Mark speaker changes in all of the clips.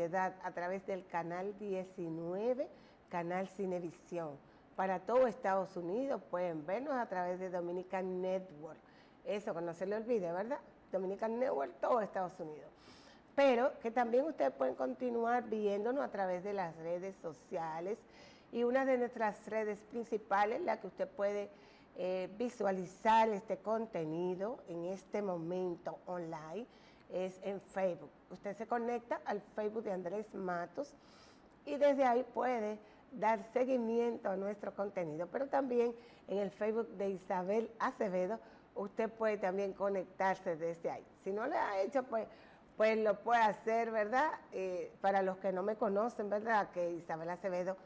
Speaker 1: Sociedad a través del canal 19, canal Cinevisión. Para todo Estados Unidos pueden vernos a través de Dominican Network. Eso, que no se le olvide, ¿verdad? Dominican Network, todo Estados Unidos. Pero que también ustedes pueden continuar viéndonos a través de las redes sociales, y una de nuestras redes principales, la que usted puede visualizar este contenido en este momento online, es en Facebook. Usted se conecta al Facebook de Andrés Matos y desde ahí puede dar seguimiento a nuestro contenido, pero también en el Facebook de Isabel Acevedo usted puede también conectarse desde ahí. Si no lo ha hecho, pues lo puede hacer, ¿verdad? Para los que no me conocen, ¿verdad? Que Isabel Acevedo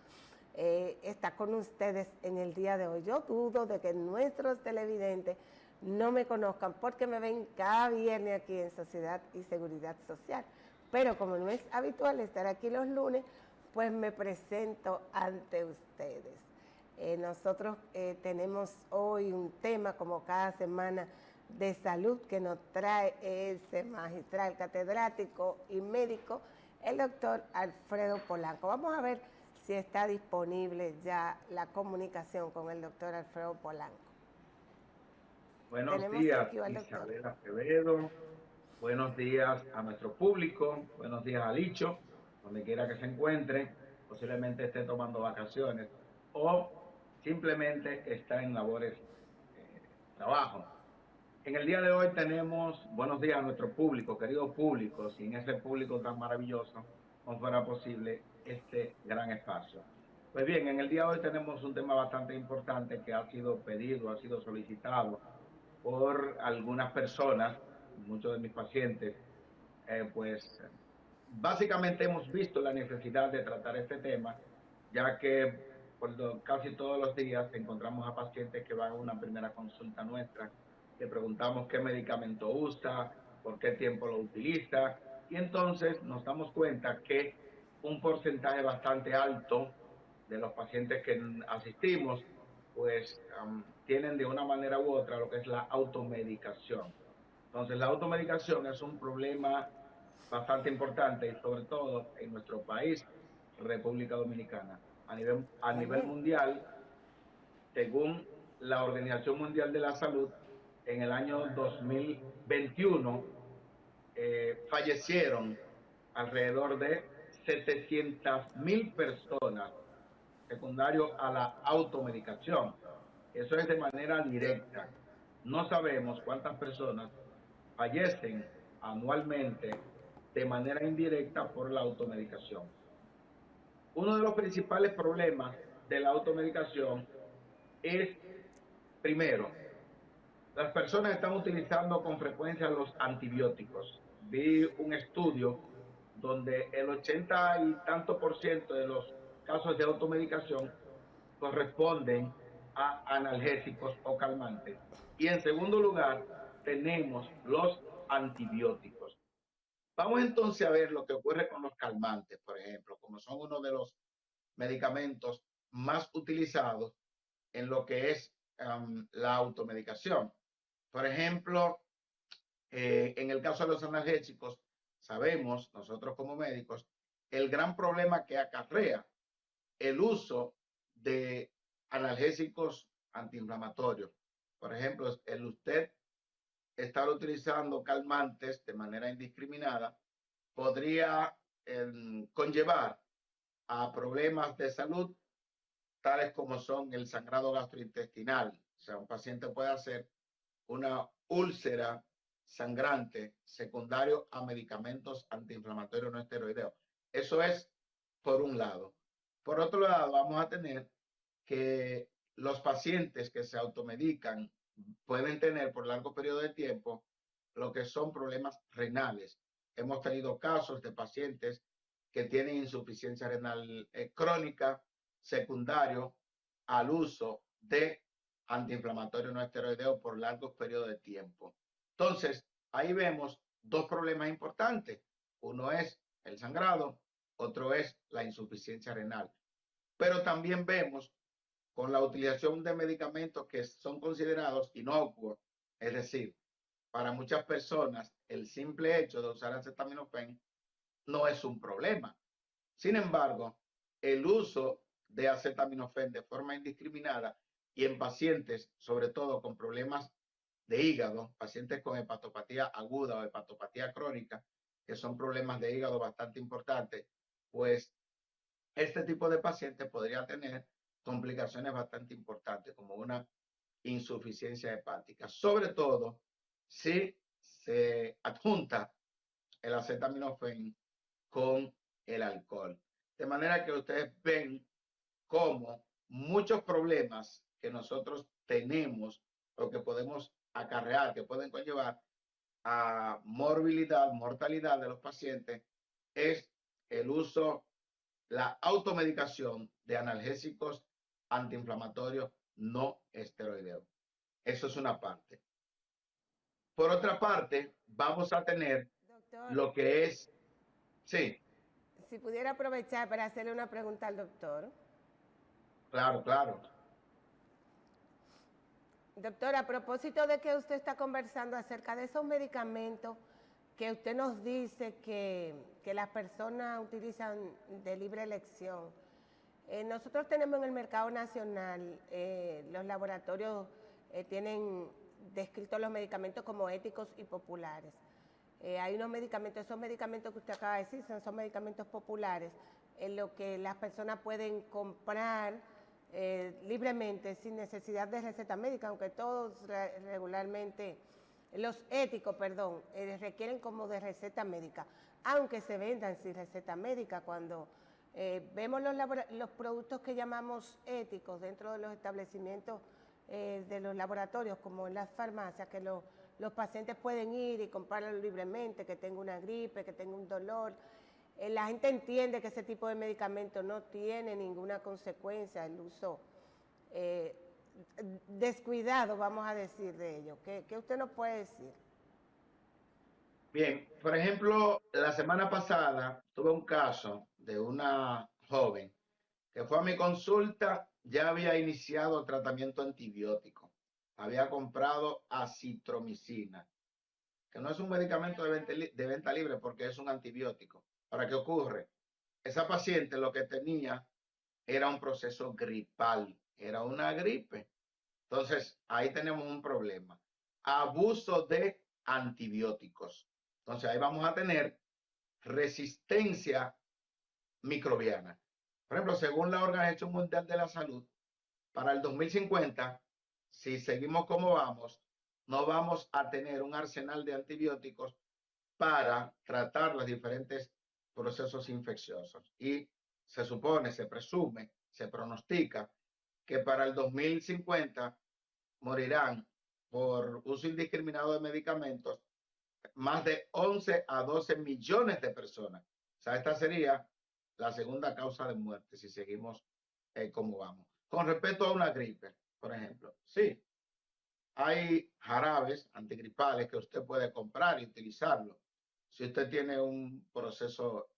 Speaker 1: está con ustedes en el día de hoy. Yo dudo de que nuestros televidentes no me conozcan porque me ven cada viernes aquí en Sociedad y Seguridad Social. Pero como no es habitual estar aquí los lunes, pues me presento ante ustedes. Nosotros tenemos hoy un tema, como cada semana, de salud que nos trae ese magistral catedrático y médico, el doctor Alfredo Polanco. Vamos a ver si está disponible ya la comunicación con el doctor Alfredo Polanco.
Speaker 2: Buenos días, Isabel Acevedo. Buenos días a nuestro público. Buenos días a Licho, donde quiera que se encuentre. Posiblemente esté tomando vacaciones o simplemente está en labores trabajo. En el día de hoy tenemos buenos días a nuestro público, querido público. Sin ese público tan maravilloso no fuera posible este gran espacio. Pues bien, en el día de hoy tenemos un tema bastante importante que ha sido pedido, ha sido solicitado por algunas personas, muchos de mis pacientes. Pues básicamente hemos visto la necesidad de tratar este tema, ya que casi todos los días encontramos a pacientes que van a una primera consulta nuestra, le preguntamos qué medicamento usa, por qué tiempo lo utiliza, y entonces nos damos cuenta que un porcentaje bastante alto de los pacientes que asistimos, pues tienen de una manera u otra lo que es la automedicación. Entonces, la automedicación es un problema bastante importante, y sobre todo en nuestro país, República Dominicana. A nivel mundial, según la Organización Mundial de la Salud, en el año 2021 fallecieron alrededor de 700,000 personas secundario a la automedicación. Eso es de manera directa. No sabemos cuántas personas fallecen anualmente de manera indirecta por la automedicación. Uno de los principales problemas de la automedicación es, primero, las personas están utilizando con frecuencia los antibióticos. Vi un estudio donde el 80 y tanto por ciento de los casos de automedicación corresponden a analgésicos o calmantes. Y en segundo lugar, tenemos los antibióticos. Vamos entonces a ver lo que ocurre con los calmantes, por ejemplo, como son uno de los medicamentos más utilizados en lo que es la automedicación. Por ejemplo, en el caso de los analgésicos, sabemos nosotros como médicos el gran problema que acarrea el uso de analgésicos antiinflamatorios. Por ejemplo, el usted estar utilizando calmantes de manera indiscriminada podría conllevar a problemas de salud tales como son el sangrado gastrointestinal. O sea, un paciente puede hacer una úlcera sangrante secundario a medicamentos antiinflamatorios no esteroideos. Eso es por un lado. Por otro lado, vamos a tener que los pacientes que se automedican pueden tener por largo periodo de tiempo lo que son problemas renales. Hemos tenido casos de pacientes que tienen insuficiencia renal crónica secundario al uso de antiinflamatorio no esteroideo por largos periodos de tiempo. Entonces, ahí vemos dos problemas importantes. Uno es el sangrado, otro es la insuficiencia renal. Pero también vemos con la utilización de medicamentos que son considerados inocuos, es decir, para muchas personas el simple hecho de usar acetaminofén no es un problema. Sin embargo, el uso de acetaminofén de forma indiscriminada y en pacientes, sobre todo con problemas de hígado, pacientes con hepatopatía aguda o hepatopatía crónica, que son problemas de hígado bastante importantes, pues este tipo de pacientes podría tener complicaciones bastante importantes, como una insuficiencia hepática, sobre todo si se adjunta el acetaminofén con el alcohol. De manera que ustedes ven cómo muchos problemas que nosotros tenemos o que podemos acarrear, que pueden conllevar a morbilidad, mortalidad de los pacientes, es el uso, la automedicación de analgésicos antiinflamatorios no esteroideos. Eso es una parte. Por otra parte, vamos a tener
Speaker 1: Doctor,
Speaker 2: lo que es, sí,
Speaker 1: si pudiera aprovechar para hacerle una pregunta al doctor.
Speaker 2: claro, claro.
Speaker 1: Doctor, a propósito de que usted está conversando acerca de esos medicamentos que usted nos dice que las personas utilizan de libre elección, nosotros tenemos en el mercado nacional, los laboratorios tienen descritos los medicamentos como éticos y populares. Hay unos medicamentos, esos medicamentos que usted acaba de decir, son medicamentos populares, en lo que las personas pueden comprar libremente, sin necesidad de receta médica, aunque todos regularmente, los éticos, perdón, requieren como de receta médica, aunque se vendan sin receta médica. Cuando vemos los productos que llamamos éticos dentro de los establecimientos de los laboratorios, como en las farmacias, que los pacientes pueden ir y comprarlo libremente, que tenga una gripe, que tenga un dolor. La gente entiende que ese tipo de medicamento no tiene ninguna consecuencia, el uso descuidado, vamos a decir, de ello. ¿Qué usted nos puede decir?
Speaker 2: Bien, por ejemplo, la semana pasada tuve un caso de una joven que fue a mi consulta, ya había iniciado tratamiento antibiótico, había comprado acitromicina, que no es un medicamento de venta libre porque es un antibiótico. ¿Para qué ocurre? Esa paciente lo que tenía era un proceso gripal, era una gripe. Entonces, ahí tenemos un problema. Abuso de antibióticos. Entonces, ahí vamos a tener resistencia microbiana. Por ejemplo, según la Organización Mundial de la Salud, para el 2050, si seguimos como vamos, no vamos a tener un arsenal de antibióticos para tratar los diferentes procesos infecciosos. Y se supone, se presume, se pronostica que para el 2050 morirán por uso indiscriminado de medicamentos más de 11 a 12 millones de personas. O sea, esta sería la segunda causa de muerte si seguimos como vamos. Con respecto a una gripe, por ejemplo, sí, hay jarabes antigripales que usted puede comprar y utilizarlo si usted tiene un proceso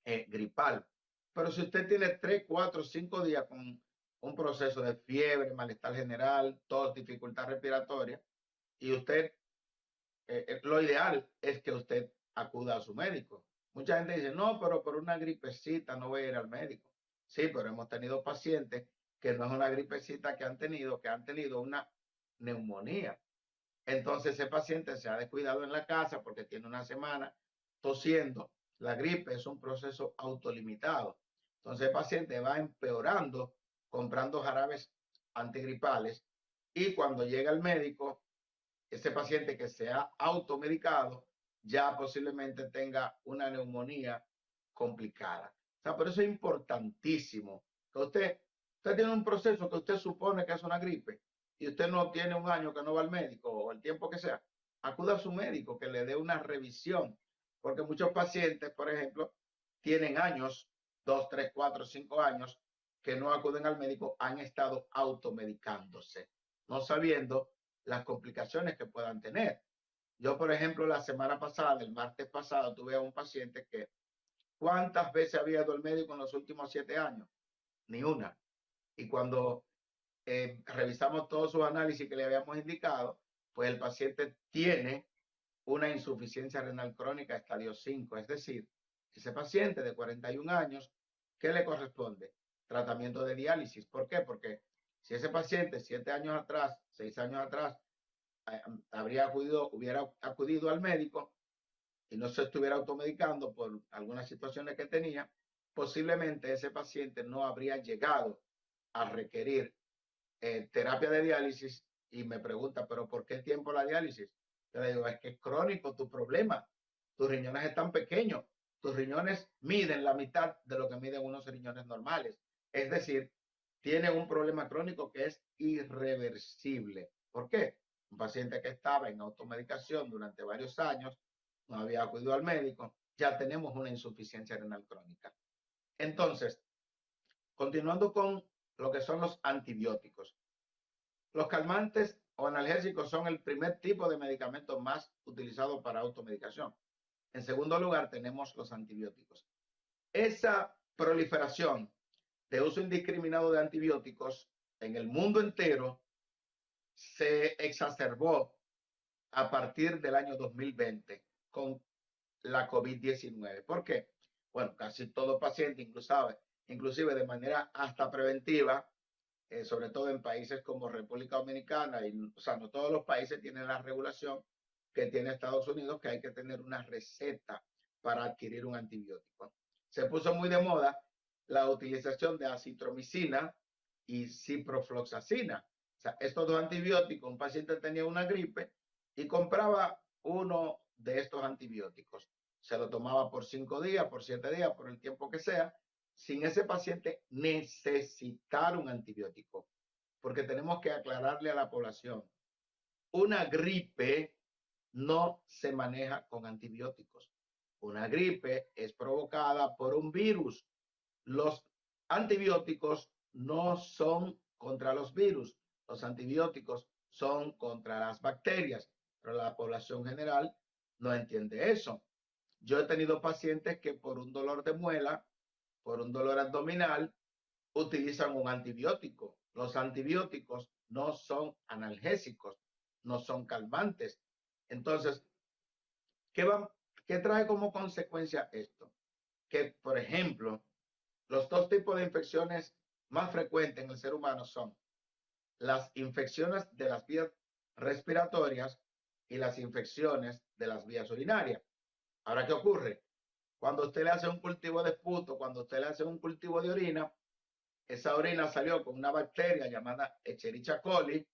Speaker 2: gripal. Pero si usted tiene 3, 4, 5 días con un proceso de fiebre, malestar general, tos, dificultad respiratoria, y usted, lo ideal es que usted acuda a su médico. Mucha gente dice, no, pero por una gripecita no voy a ir al médico. Sí, pero hemos tenido pacientes que no es una gripecita que han tenido una neumonía. Entonces ese paciente se ha descuidado en la casa porque tiene una semana tosiendo. La gripe es un proceso autolimitado. Entonces el paciente va empeorando comprando jarabes antigripales y cuando llega al médico, ese paciente que se ha automedicado ya posiblemente tenga una neumonía complicada. O sea, por eso es importantísimo que usted tiene un proceso que usted supone que es una gripe y usted no tiene un año que no va al médico o el tiempo que sea, acuda a su médico que le dé una revisión, porque muchos pacientes, por ejemplo, tienen años, 2, 3, 4, 5 años, que no acuden al médico, han estado automedicándose, no sabiendo las complicaciones que puedan tener. Yo, por ejemplo, la semana pasada, el martes pasado, tuve a un paciente que, ¿cuántas veces había ido al médico en los últimos 7 años? Ni una. Y cuando revisamos todos sus análisis que le habíamos indicado, pues el paciente tiene una insuficiencia renal crónica estadio 5, es decir, ese paciente de 41 años, ¿qué le corresponde? Tratamiento de diálisis. ¿Por qué? Porque si ese paciente 7 años atrás, 6 años atrás, hubiera acudido al médico y no se estuviera automedicando por algunas situaciones que tenía, posiblemente ese paciente no habría llegado a requerir terapia de diálisis. Y me pregunta, ¿pero por qué tiempo la diálisis? Yo le digo, es que es crónico tu problema. Tus riñones están pequeños. Tus riñones miden la mitad de lo que miden unos riñones normales. Es decir, tiene un problema crónico que es irreversible. ¿Por qué? Un paciente que estaba en automedicación durante varios años, no había acudido al médico, ya tenemos una insuficiencia renal crónica. Entonces, continuando con lo que son los antibióticos. Los calmantes o analgésicos son el primer tipo de medicamento más utilizado para automedicación. En segundo lugar, tenemos los antibióticos. Esa proliferación de uso indiscriminado de antibióticos en el mundo entero se exacerbó a partir del año 2020 con la COVID-19. ¿Por qué? Bueno, casi todo paciente, inclusive de manera hasta preventiva, sobre todo en países como República Dominicana, o sea, no todos los países tienen la regulación que tiene Estados Unidos, que hay que tener una receta para adquirir un antibiótico. Se puso muy de moda la utilización de acitromicina y ciprofloxacina. O sea, estos dos antibióticos, un paciente tenía una gripe y compraba uno de estos antibióticos. Se lo tomaba por 5 días, por 7 días, por el tiempo que sea, sin ese paciente necesitar un antibiótico. Porque tenemos que aclararle a la población, una gripe no se maneja con antibióticos. Una gripe es provocada por un virus. Los antibióticos no son contra los virus. Los antibióticos son contra las bacterias, pero la población general no entiende eso. Yo he tenido pacientes que por un dolor de muela, por un dolor abdominal, utilizan un antibiótico. Los antibióticos no son analgésicos, no son calmantes. Entonces, ¿qué trae como consecuencia esto? Que, por ejemplo, los dos tipos de infecciones más frecuentes en el ser humano son las infecciones de las vías respiratorias y las infecciones de las vías urinarias. Ahora, ¿qué ocurre? Cuando usted le hace un cultivo de esputo, cuando usted le hace un cultivo de orina, esa orina salió con una bacteria llamada Escherichia coli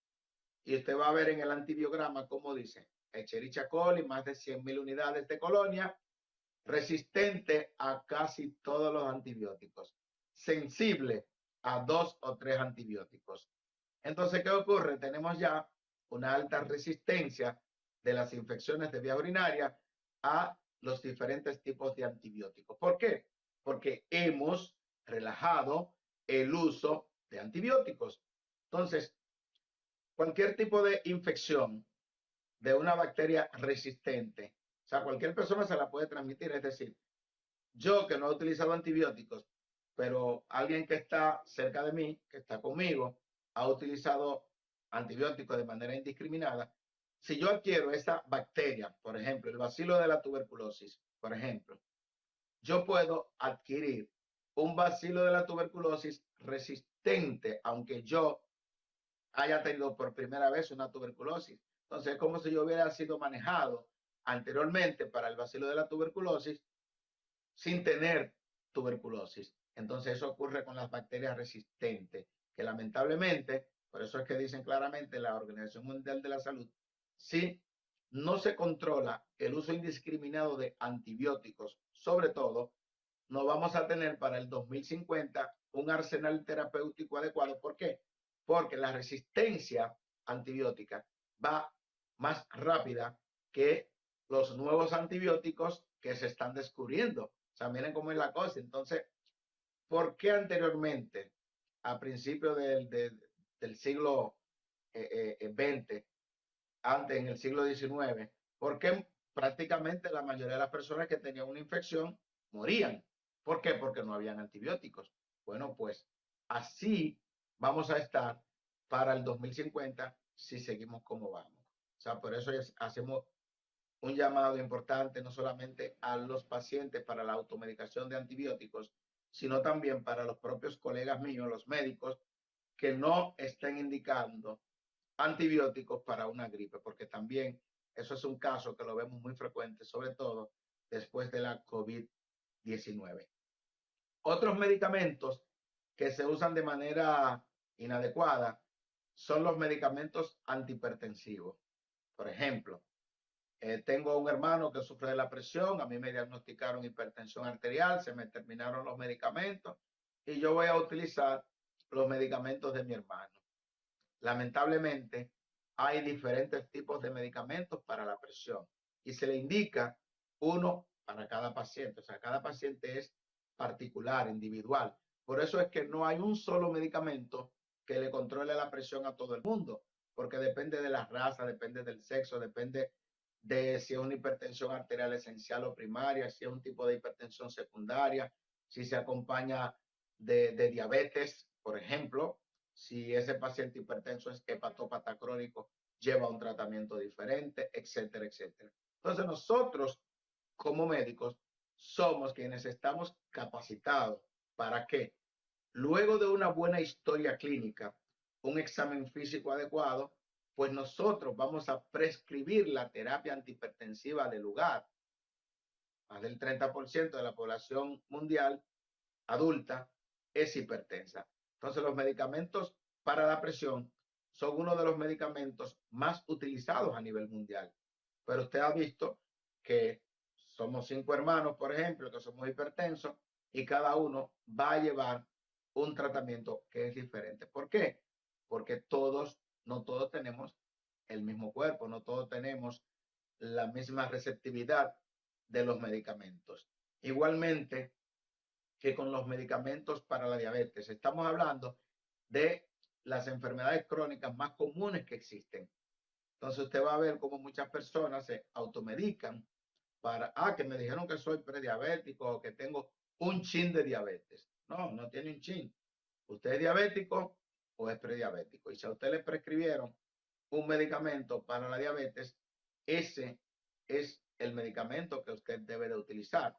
Speaker 2: y usted va a ver en el antibiograma cómo dice Escherichia coli, más de 100.000 unidades de colonia, resistente a casi todos los antibióticos, sensible a 2 o 3 antibióticos. Entonces, ¿qué ocurre? Tenemos ya una alta resistencia de las infecciones de vía urinaria a los diferentes tipos de antibióticos. ¿Por qué? Porque hemos relajado el uso de antibióticos. Entonces, cualquier tipo de infección de una bacteria resistente, o sea, cualquier persona se la puede transmitir. Es decir, yo que no he utilizado antibióticos, pero alguien que está cerca de mí, que está conmigo, ha utilizado antibióticos de manera indiscriminada. Si yo adquiero esa bacteria, por ejemplo, el bacilo de la tuberculosis, por ejemplo, yo puedo adquirir un bacilo de la tuberculosis resistente, aunque yo haya tenido por primera vez una tuberculosis. Entonces, es como si yo hubiera sido manejado anteriormente para el bacilo de la tuberculosis sin tener tuberculosis. Entonces, eso ocurre con las bacterias resistentes, que lamentablemente, por eso es que dicen claramente la Organización Mundial de la Salud, si no se controla el uso indiscriminado de antibióticos, sobre todo, no vamos a tener para el 2050 un arsenal terapéutico adecuado. ¿Por qué? Porque la resistencia antibiótica va más rápida que los nuevos antibióticos que se están descubriendo. O sea, miren cómo es la cosa. Entonces, ¿por qué anteriormente, a principios del siglo XX, antes en el siglo XIX, por qué prácticamente la mayoría de las personas que tenían una infección morían? ¿Por qué? Porque no habían antibióticos. Bueno, pues así vamos a estar para el 2050 si seguimos como vamos. O sea, por eso hacemos un llamado importante no solamente a los pacientes para la automedicación de antibióticos, sino también para los propios colegas míos, los médicos, que no estén indicando antibióticos para una gripe, porque también eso es un caso que lo vemos muy frecuente, sobre todo después de la COVID-19. Otros medicamentos que se usan de manera inadecuada son los medicamentos antihipertensivos. Por ejemplo, tengo un hermano que sufre de la presión, a mí me diagnosticaron hipertensión arterial, se me terminaron los medicamentos y yo voy a utilizar los medicamentos de mi hermano. Lamentablemente, hay diferentes tipos de medicamentos para la presión y se le indica uno para cada paciente. O sea, cada paciente es particular, individual. Por eso es que no hay un solo medicamento que le controle la presión a todo el mundo, porque depende de la raza, depende del sexo, depende de si es una hipertensión arterial esencial o primaria, si es un tipo de hipertensión secundaria, si se acompaña de diabetes, por ejemplo. Si ese paciente hipertenso es hepatópata crónico, lleva un tratamiento diferente, etcétera, etcétera. Entonces nosotros como médicos somos quienes estamos capacitados para que luego de una buena historia clínica, un examen físico adecuado, pues nosotros vamos a prescribir la terapia antihipertensiva del lugar. Más del 30% de la población mundial adulta es hipertensa. Entonces los medicamentos para la presión son uno de los medicamentos más utilizados a nivel mundial. Pero usted ha visto que somos 5 hermanos, por ejemplo, que somos hipertensos y cada uno va a llevar un tratamiento que es diferente. ¿Por qué? Porque no todos tenemos el mismo cuerpo, no todos tenemos la misma receptividad de los medicamentos. Igualmente que con los medicamentos para la diabetes. Estamos hablando de las enfermedades crónicas más comunes que existen. Entonces usted va a ver cómo muchas personas se automedican para, que me dijeron que soy prediabético o que tengo un chin de diabetes. No, no tiene un chin. Usted es diabético o es prediabético. Y si a usted le prescribieron un medicamento para la diabetes, ese es el medicamento que usted debe de utilizar.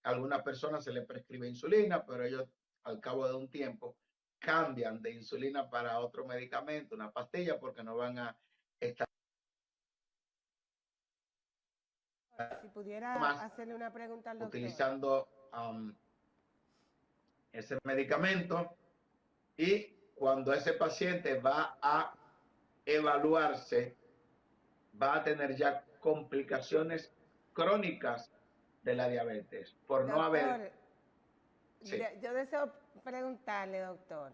Speaker 2: A algunas personas se les prescribe insulina, pero ellos al cabo de un tiempo cambian de insulina para otro medicamento, una pastilla, porque no van a estar
Speaker 1: Si pudiera
Speaker 2: más
Speaker 1: hacerle una pregunta al doctor.
Speaker 2: utilizando ese medicamento, y cuando ese paciente va a evaluarse, va a tener ya complicaciones crónicas de la diabetes por no haber.
Speaker 1: Doctor,
Speaker 2: Sí.
Speaker 1: yo deseo preguntarle, doctor,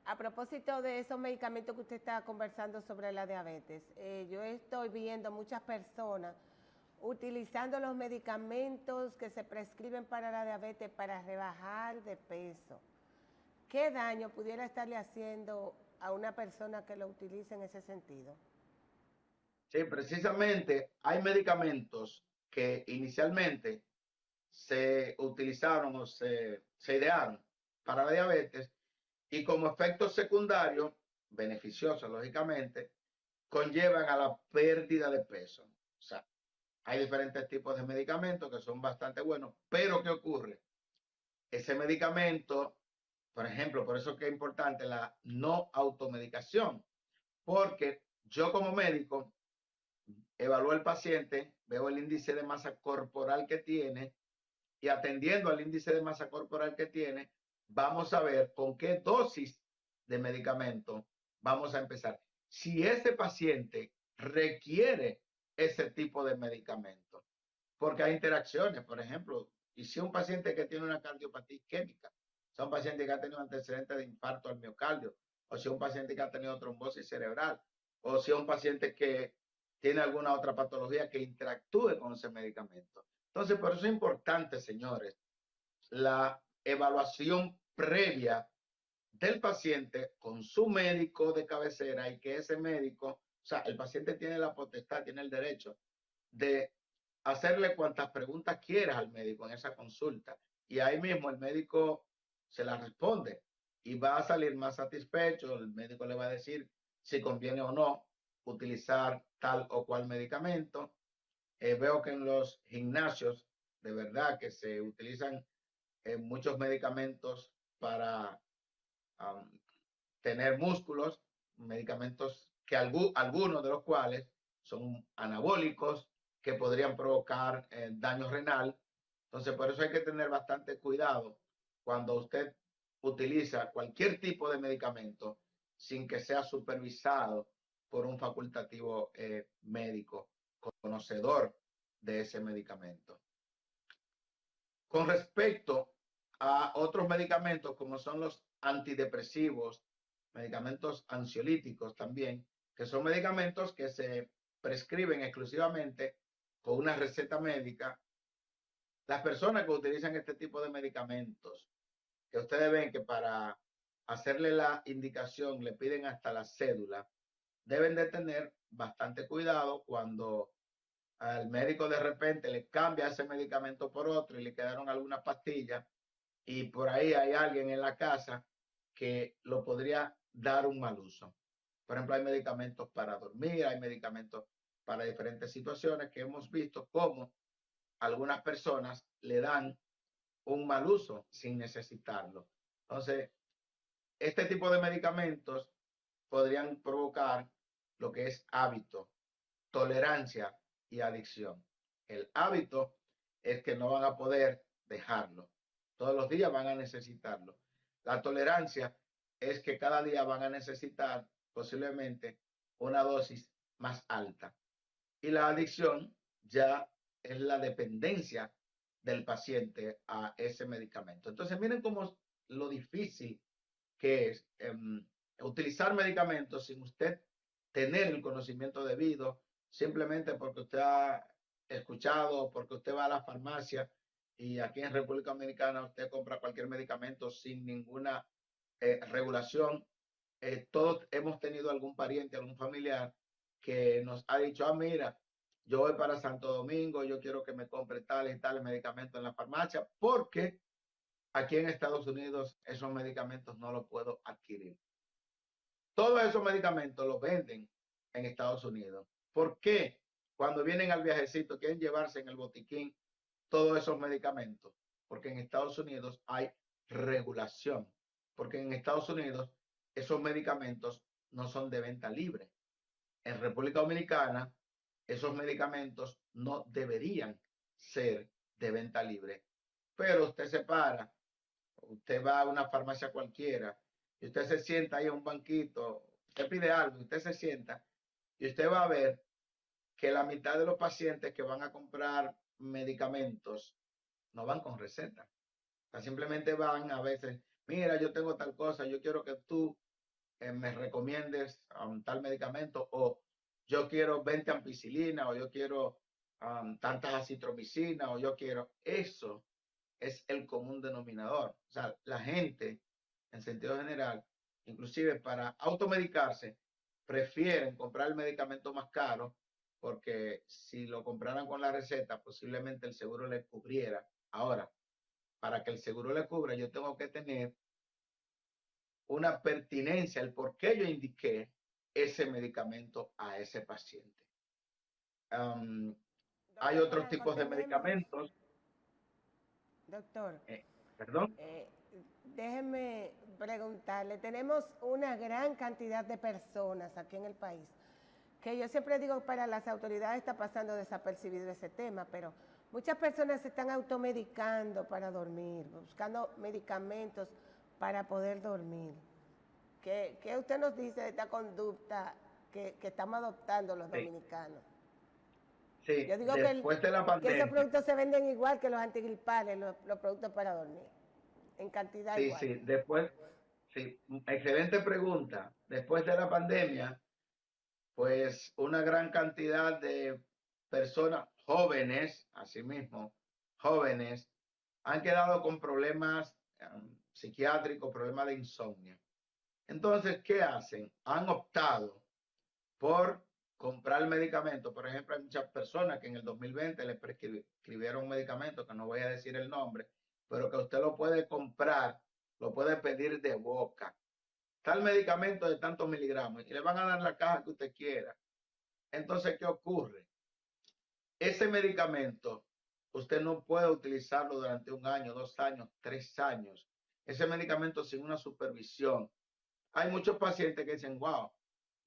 Speaker 1: a propósito de esos medicamentos que usted estaba conversando sobre la diabetes, yo estoy viendo muchas personas utilizando los medicamentos que se prescriben para la diabetes para rebajar de peso. ¿Qué daño pudiera estarle haciendo a una persona que lo utilice en ese sentido?
Speaker 2: Sí, precisamente hay medicamentos que inicialmente se utilizaron o se idearon para la diabetes y como efecto secundario, beneficioso lógicamente, conllevan a la pérdida de peso. O sea, hay diferentes tipos de medicamentos que son bastante buenos, pero ¿qué ocurre? Ese medicamento, por ejemplo, por eso es que es importante la no automedicación, porque yo como médico evalúo al paciente, veo el índice de masa corporal que tiene y atendiendo al índice de masa corporal que tiene, vamos a ver con qué dosis de medicamento vamos a empezar. Si ese paciente requiere ese tipo de medicamento, porque hay interacciones, por ejemplo, y si un paciente que tiene una cardiopatía isquémica, si un paciente que ha tenido antecedentes de infarto al miocardio, o si un paciente que ha tenido trombosis cerebral, o si un paciente que tiene alguna otra patología que interactúe con ese medicamento. Entonces, por eso es importante, señores, la evaluación previa del paciente con su médico de cabecera y que ese médico, o sea, el paciente tiene la potestad, tiene el derecho de hacerle cuantas preguntas quieras al médico en esa consulta. Y ahí mismo el médico se la responde y va a salir más satisfecho. El médico le va a decir si conviene o no utilizar tal o cual medicamento. Veo que en los gimnasios, de verdad, que se utilizan muchos medicamentos para um, tener músculos, medicamentos que algunos de los cuales son anabólicos que podrían provocar daño renal. Entonces, por eso hay que tener bastante cuidado cuando usted utiliza cualquier tipo de medicamento sin que sea supervisado por un facultativo médico conocedor de ese medicamento. Con respecto a otros medicamentos como son los antidepresivos, medicamentos ansiolíticos también, que son medicamentos que se prescriben exclusivamente con una receta médica. Las personas que utilizan este tipo de medicamentos, que ustedes ven que para hacerle la indicación le piden hasta la cédula, deben de tener bastante cuidado cuando al médico de repente le cambia ese medicamento por otro y le quedaron algunas pastillas y por ahí hay alguien en la casa que lo podría dar un mal uso. Por ejemplo, hay medicamentos para dormir, hay medicamentos para diferentes situaciones que hemos visto cómo algunas personas le dan un mal uso sin necesitarlo. Entonces, este tipo de medicamentos podrían provocar lo que es hábito, tolerancia y adicción. El hábito es que no van a poder dejarlo. Todos los días van a necesitarlo. La tolerancia es que cada día van a necesitar posiblemente una dosis más alta. Y la adicción ya es la dependencia del paciente a ese medicamento. Entonces, miren cómo lo difícil que es utilizar medicamentos sin usted tener el conocimiento debido, simplemente porque usted ha escuchado, porque usted va a la farmacia y aquí en República Dominicana usted compra cualquier medicamento sin ninguna regulación. Todos hemos tenido algún pariente, algún familiar que nos ha dicho, mira, yo voy para Santo Domingo, yo quiero que me compre tales y tales medicamentos en la farmacia, porque aquí en Estados Unidos esos medicamentos no los puedo adquirir. Todos esos medicamentos los venden en Estados Unidos. ¿Por qué? Cuando vienen al viajecito quieren llevarse en el botiquín todos esos medicamentos, porque en Estados Unidos hay regulación, porque en Estados Unidos esos medicamentos no son de venta libre. En República Dominicana esos medicamentos no deberían ser de venta libre, pero usted se para, usted va a una farmacia cualquiera y usted se sienta ahí en un banquito, usted pide algo, usted se sienta y usted va a ver que la mitad de los pacientes que van a comprar medicamentos no van con receta. O sea, simplemente van a veces, mira, yo tengo tal cosa, yo quiero que tú me recomiendes tal medicamento, o yo quiero 20 ampicilina, o yo quiero tantas acitromicina, o yo quiero eso. Es el común denominador. O sea, la gente, en sentido general, inclusive para automedicarse, prefieren comprar el medicamento más caro porque si lo compraran con la receta, posiblemente el seguro le cubriera. Ahora, para que el seguro le cubra, yo tengo que tener una pertinencia, el por qué yo indiqué ese medicamento a ese paciente. Hay
Speaker 1: Doctor
Speaker 2: otros
Speaker 1: Blanco,
Speaker 2: tipos de
Speaker 1: tenemos,
Speaker 2: medicamentos.
Speaker 1: doctor,
Speaker 2: Perdón.
Speaker 1: eh, déjeme preguntarle, tenemos una gran cantidad de personas aquí en el país, que yo siempre digo para las autoridades está pasando desapercibido ese tema, pero muchas personas se están automedicando para dormir, buscando medicamentos para poder dormir. ¿Qué usted nos dice de esta conducta que estamos adoptando los
Speaker 2: Sí,
Speaker 1: dominicanos?
Speaker 2: sí,
Speaker 1: Yo digo
Speaker 2: después de la
Speaker 1: que esos
Speaker 2: pandemia.
Speaker 1: productos se venden igual que los antigripales, los productos para dormir, en cantidad
Speaker 2: Sí,
Speaker 1: igual.
Speaker 2: sí, después, sí, excelente pregunta. Después de la pandemia, pues una gran cantidad de personas jóvenes, asimismo, jóvenes, han quedado con problemas psiquiátricos, problemas de insomnio. Entonces, ¿qué hacen? Han optado por comprar medicamentos. Por ejemplo, hay muchas personas que en el 2020 le prescribieron un medicamento, que no voy a decir el nombre, pero que usted lo puede comprar, lo puede pedir de boca. Tal medicamento de tantos miligramos y le van a dar la caja que usted quiera. Entonces, ¿qué ocurre? ese medicamento usted no puede utilizarlo durante 1 año, 2 años, 3 años. Ese medicamento sin una supervisión. Hay muchos pacientes que dicen, wow,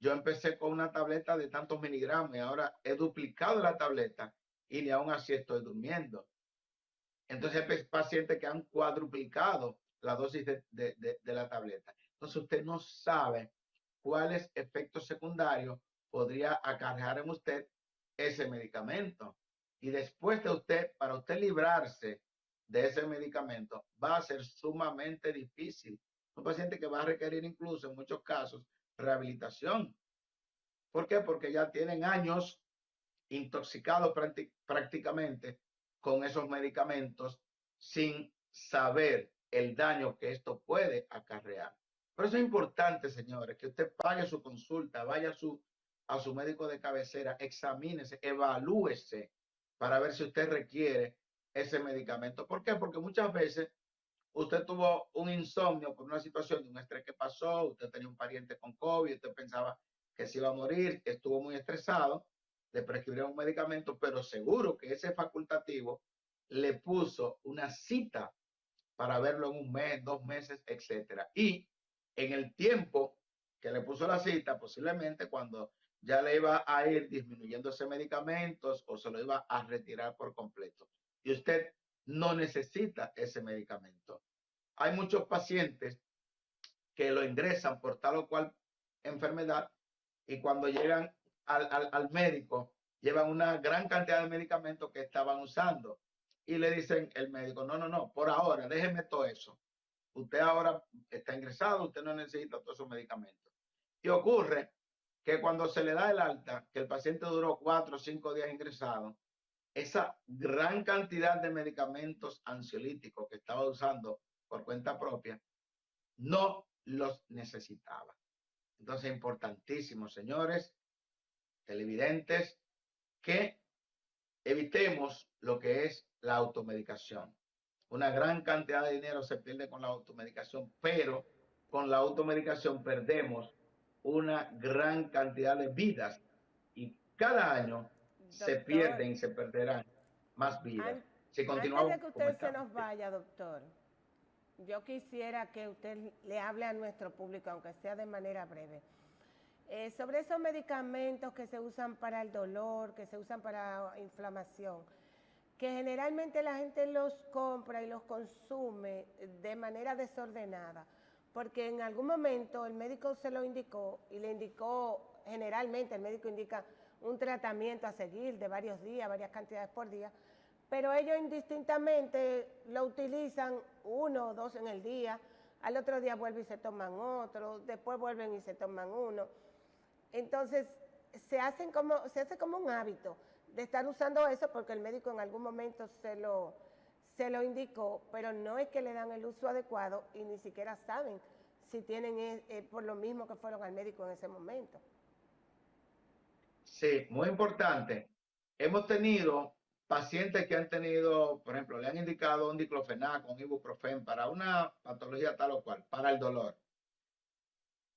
Speaker 2: yo empecé con una tableta de tantos miligramos y ahora he duplicado la tableta y ni aún así estoy durmiendo. Entonces hay pacientes que han cuadruplicado la dosis de la tableta. Entonces usted no sabe cuáles efectos secundarios podría acarrear en usted ese medicamento. Y después de usted, para usted librarse de ese medicamento, va a ser sumamente difícil. Un paciente que va a requerir incluso en muchos casos rehabilitación. ¿Por qué? Porque ya tienen años intoxicados prácticamente con esos medicamentos sin saber el daño que esto puede acarrear. Por eso es importante, señores, que usted pague su consulta, vaya a su médico de cabecera, examínese, evalúese para ver si usted requiere ese medicamento. ¿Por qué? Porque muchas veces usted tuvo un insomnio por una situación de un estrés que pasó, usted tenía un pariente con COVID, usted pensaba que se iba a morir, estuvo muy estresado, le prescribieron un medicamento, pero seguro que ese facultativo le puso una cita para verlo en 1 mes, 2 meses, etcétera. Y en el tiempo que le puso la cita, posiblemente cuando ya le iba a ir disminuyendo ese medicamento o se lo iba a retirar por completo. Y usted no necesita ese medicamento. Hay muchos pacientes que lo ingresan por tal o cual enfermedad y cuando llegan al médico llevan una gran cantidad de medicamentos que estaban usando y le dicen el médico, no, por ahora, déjeme todo eso. Usted ahora está ingresado, usted no necesita todos esos medicamentos. Y ocurre que cuando se le da el alta, que el paciente duró 4 o 5 días ingresado, esa gran cantidad de medicamentos ansiolíticos que estaba usando por cuenta propia, no los necesitaba. Entonces, importantísimo, señores televidentes, que evitemos lo que es la automedicación. Una gran cantidad de dinero se pierde con la automedicación, pero con la automedicación perdemos una gran cantidad de vidas y cada año se
Speaker 1: Doctor,
Speaker 2: pierden y se perderán más vidas. Si
Speaker 1: antes de
Speaker 2: continuamos
Speaker 1: que
Speaker 2: como
Speaker 1: usted se
Speaker 2: estamos.
Speaker 1: nos vaya, doctor, yo quisiera que usted le hable a nuestro público, aunque sea de manera breve, sobre esos medicamentos que se usan para el dolor, que se usan para inflamación, que generalmente la gente los compra y los consume de manera desordenada, porque en algún momento el médico se lo indicó y le indicó, generalmente el médico indica un tratamiento a seguir de varios días, varias cantidades por día, pero ellos indistintamente lo utilizan 1 o 2 en el día, al otro día vuelven y se toman otro, después vuelven y se toman uno. Entonces, se hace como un hábito de estar usando eso porque el médico en algún momento se lo indicó, pero no es que le dan el uso adecuado y ni siquiera saben si tienen por lo mismo que fueron al médico en ese momento.
Speaker 2: Sí, muy importante. Hemos tenido pacientes que han tenido, por ejemplo, le han indicado un diclofenac, un ibuprofeno para una patología tal o cual, para el dolor.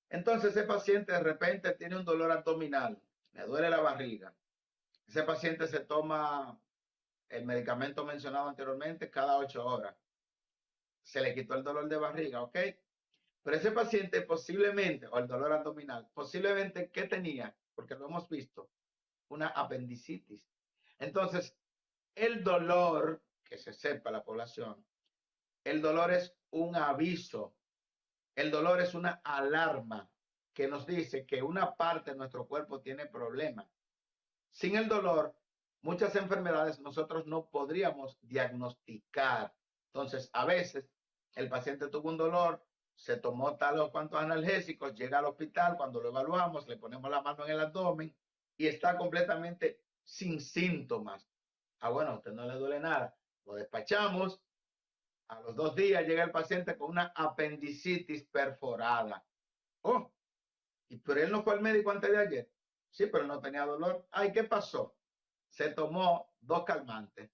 Speaker 2: Entonces ese paciente de repente tiene un dolor abdominal, le duele la barriga. Ese paciente se toma el medicamento mencionado anteriormente cada 8 horas. Se le quitó el dolor de barriga, ¿ok? Pero ese paciente posiblemente, o el dolor abdominal, posiblemente, ¿qué tenía? Porque lo hemos visto, una apendicitis. Entonces, el dolor, que se sepa la población, el dolor es un aviso, el dolor es una alarma que nos dice que una parte de nuestro cuerpo tiene problemas. Sin el dolor, muchas enfermedades nosotros no podríamos diagnosticar. Entonces, a veces el paciente tuvo un dolor, se tomó tal o cuantos analgésicos, llega al hospital, cuando lo evaluamos, le ponemos la mano en el abdomen y está completamente sin síntomas. Ah, bueno, a usted no le duele nada. Lo despachamos. A los 2 días llega el paciente con una apendicitis perforada. Oh, pero él no fue al médico antes de ayer. Sí, pero no tenía dolor. Ay, ¿qué pasó? Se tomó 2 calmantes.